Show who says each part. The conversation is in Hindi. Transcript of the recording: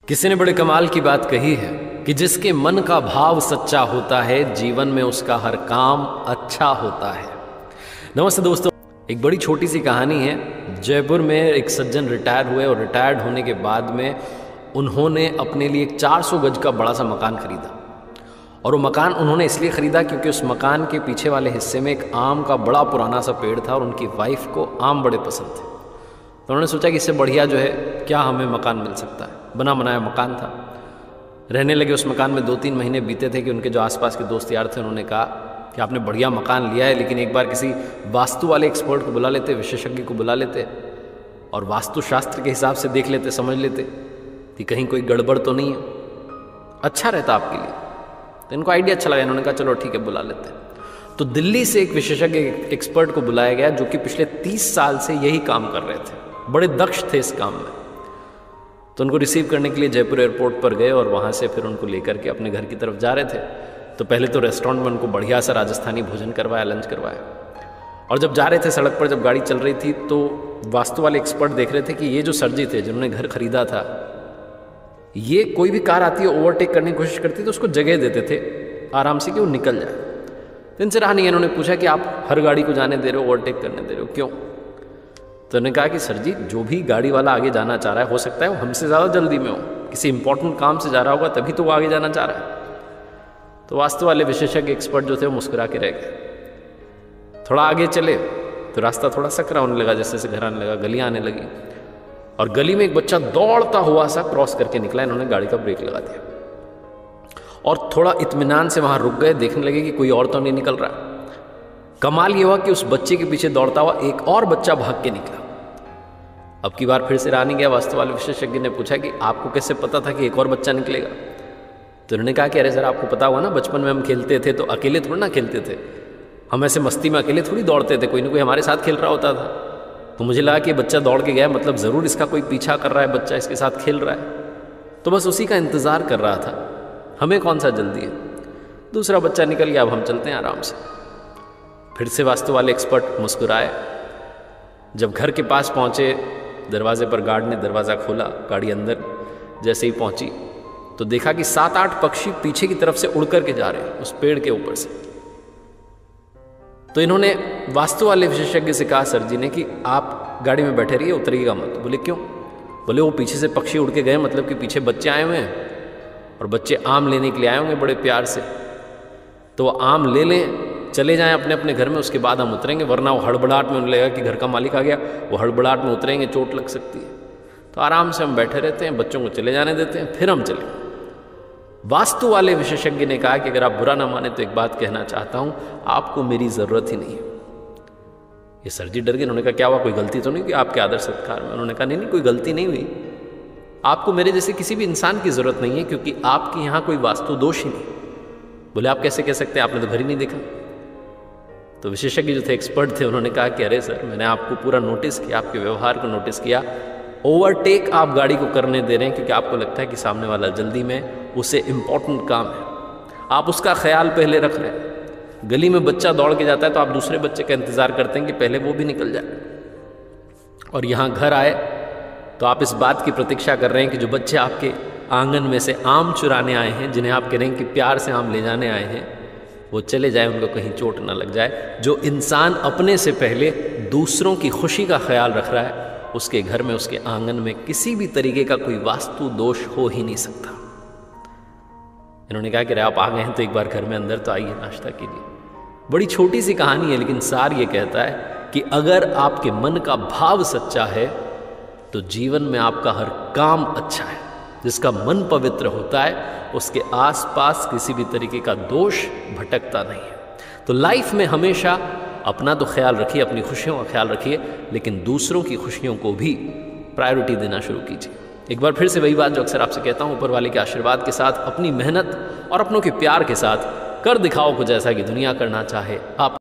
Speaker 1: किसी ने बड़े कमाल की बात कही है कि जिसके मन का भाव सच्चा होता है जीवन में उसका हर काम अच्छा होता है। नमस्ते दोस्तों, एक बड़ी छोटी सी कहानी है। जयपुर में एक सज्जन रिटायर हुए और रिटायर्ड होने के बाद में उन्होंने अपने लिए एक 400 गज का बड़ा सा मकान खरीदा। और वो मकान उन्होंने इसलिए ख़रीदा क्योंकि उस मकान के पीछे वाले हिस्से में एक आम का बड़ा पुराना सा पेड़ था और उनकी वाइफ को आम बड़े पसंद थे। तो उन्होंने सोचा कि इससे बढ़िया जो है क्या हमें मकान मिल सकता है। बना बनाया मकान था। रहने लगे उस मकान में। 2-3 महीने बीते थे कि उनके जो आसपास के दोस्त यार थे उन्होंने कहा कि आपने बढ़िया मकान लिया है, लेकिन एक बार किसी वास्तु वाले एक्सपर्ट को बुला लेते, विशेषज्ञ को बुला लेते और वास्तुशास्त्र के हिसाब से देख लेते, समझ लेते कि कहीं कोई गड़बड़ तो नहीं है, अच्छा रहता आपके लिए। तो इनको आइडिया अच्छा लगा। इन्होंने कहा चलो ठीक है, बुला लेते हैं। तो दिल्ली से एक विशेषज्ञ एक्सपर्ट को बुलाया गया जो कि पिछले 30 साल से यही काम कर रहे थे, बड़े दक्ष थे इस काम में। तो उनको रिसीव करने के लिए जयपुर एयरपोर्ट पर गए और वहाँ से फिर उनको लेकर के अपने घर की तरफ जा रहे थे। तो पहले तो रेस्टोरेंट में उनको बढ़िया सा राजस्थानी भोजन करवाया, लंच करवाया। और जब जा रहे थे सड़क पर, जब गाड़ी चल रही थी, तो वास्तु वाले एक्सपर्ट देख रहे थे कि ये जो सर जी थे जिन्होंने घर खरीदा था, ये कोई भी कार आती है ओवरटेक करने की कोशिश करती तो उसको जगह देते थे आराम से कि वो निकल जाए। तो इनसे रहा नहीं। इन्होंने पूछा कि आप हर गाड़ी को जाने दे रहे हो, ओवरटेक करने दे रहे हो, क्यों? तो उन्होंने कहा कि सर जी, जो भी गाड़ी वाला आगे जाना चाह रहा है, हो सकता है वो हमसे ज़्यादा जल्दी में हो, किसी इंपॉर्टेंट काम से जा रहा होगा तभी तो वो आगे जाना चाह रहा है। तो वास्तु वाले विशेषज्ञ एक्सपर्ट जो थे वो मुस्कुरा के रह गए। थोड़ा आगे चले तो रास्ता थोड़ा सकरा होने लगा, जैसे जैसे घर आने लगा, गलियाँ आने लगी और गली में एक बच्चा दौड़ता हुआ सा क्रॉस करके निकला। इन्होंने गाड़ी का ब्रेक लगा दिया और थोड़ा इत्मीनान से वहाँ रुक गए, देखने लगे कि कोई और तो नहीं निकल रहा। कमाल ये हुआ कि उस बच्चे के पीछे दौड़ता हुआ एक और बच्चा भाग के निकला। अब की बार फिर से रहा नहीं गया। वास्तु वाले विशेषज्ञ ने पूछा कि आपको कैसे पता था कि एक और बच्चा निकलेगा? तो उन्होंने कहा कि अरे सर, आपको पता हुआ ना, बचपन में हम खेलते थे तो अकेले थोड़ी ना खेलते थे, हम ऐसे मस्ती में अकेले थोड़ी दौड़ते थे, कोई ना कोई हमारे साथ खेल रहा होता था। तो मुझे लगा कि बच्चा दौड़ के गया, मतलब ज़रूर इसका कोई पीछा कर रहा है, बच्चा इसके साथ खेल रहा है, तो बस उसी का इंतज़ार कर रहा था, हमें कौन सा जल्दी है। दूसरा बच्चा निकल गया, अब हम चलते हैं आराम से। फिर से वास्तु वाले एक्सपर्ट मुस्कुराए। जब घर के पास पहुँचे, दरवाजे पर गार्ड ने दरवाज़ा खोला, गाड़ी अंदर जैसे ही पहुँची तो देखा कि 7-8 पक्षी पीछे की तरफ से उड़ करके जा रहे हैं उस पेड़ के ऊपर से। तो इन्होंने वास्तु वाले विशेषज्ञ से कहा सर जी ने कि आप गाड़ी में बैठे रहिए, उतरिएगा मत। बोले क्यों? बोले वो पीछे से पक्षी उड़ के गए, मतलब कि पीछे बच्चे आए हुए हैं और बच्चे आम लेने के लिए आए होंगे बड़े प्यार से, तो वो आम ले लें, चले जाएं अपने अपने घर में, उसके बाद हम उतरेंगे, वरना वो हड़बड़ाहट में उन्हें लगेगा कि घर का मालिक आ गया, वो हड़बड़ाहट में उतरेंगे, चोट लग सकती है। तो आराम से हम बैठे रहते हैं, बच्चों को चले जाने देते हैं, फिर हम चले। वास्तु वाले विशेषज्ञ ने कहा कि अगर आप बुरा ना माने तो एक बात कहना चाहता हूं, आपको मेरी ज़रूरत ही नहीं है। ये सर जी डर गए। उन्होंने कहा क्या हुआ, कोई गलती तो नहीं हुई आपके आदर सत्कार में? उन्होंने कहा नहीं, कोई गलती नहीं हुई, आपको मेरे जैसे किसी भी इंसान की ज़रूरत नहीं है, क्योंकि आपके यहाँ कोई वास्तु दोष ही नहीं। बोले आप कैसे कह सकते हैं, आपने तो घर ही नहीं देखा। तो विशेषज्ञ जो थे, एक्सपर्ट थे, उन्होंने कहा कि अरे सर, मैंने आपको पूरा नोटिस किया, आपके व्यवहार को नोटिस किया। ओवरटेक आप गाड़ी को करने दे रहे हैं क्योंकि आपको लगता है कि सामने वाला जल्दी में, उसे इम्पोर्टेंट काम है, आप उसका ख्याल पहले रख रहे हैं। गली में बच्चा दौड़ के जाता है तो आप दूसरे बच्चे का इंतज़ार करते हैं कि पहले वो भी निकल जाए। और यहाँ घर आए तो आप इस बात की प्रतीक्षा कर रहे हैं कि जो बच्चे आपके आंगन में से आम चुराने आए हैं, जिन्हें आप कह रहे हैं कि प्यार से आम ले जाने आए हैं, वो चले जाए, उनको कहीं चोट ना लग जाए। जो इंसान अपने से पहले दूसरों की खुशी का ख्याल रख रहा है, उसके घर में, उसके आंगन में किसी भी तरीके का कोई वास्तु दोष हो ही नहीं सकता। इन्होंने कहा कि आप आ गए हैं तो एक बार घर में अंदर तो आइए, नाश्ता कीजिए। बड़ी छोटी सी कहानी है, लेकिन सार ये कहता है कि अगर आपके मन का भाव सच्चा है तो जीवन में आपका हर काम अच्छा है। जिसका मन पवित्र होता है उसके आसपास किसी भी तरीके का दोष भटकता नहीं है। तो लाइफ में हमेशा अपना तो ख्याल रखिए, अपनी खुशियों का ख्याल रखिए, लेकिन दूसरों की खुशियों को भी प्रायोरिटी देना शुरू कीजिए। एक बार फिर से वही बात जो अक्सर आपसे कहता हूँ, ऊपर वाले के आशीर्वाद के साथ, अपनी मेहनत और अपनों के प्यार के साथ कर दिखाओ कुछ ऐसा कि दुनिया करना चाहे आप।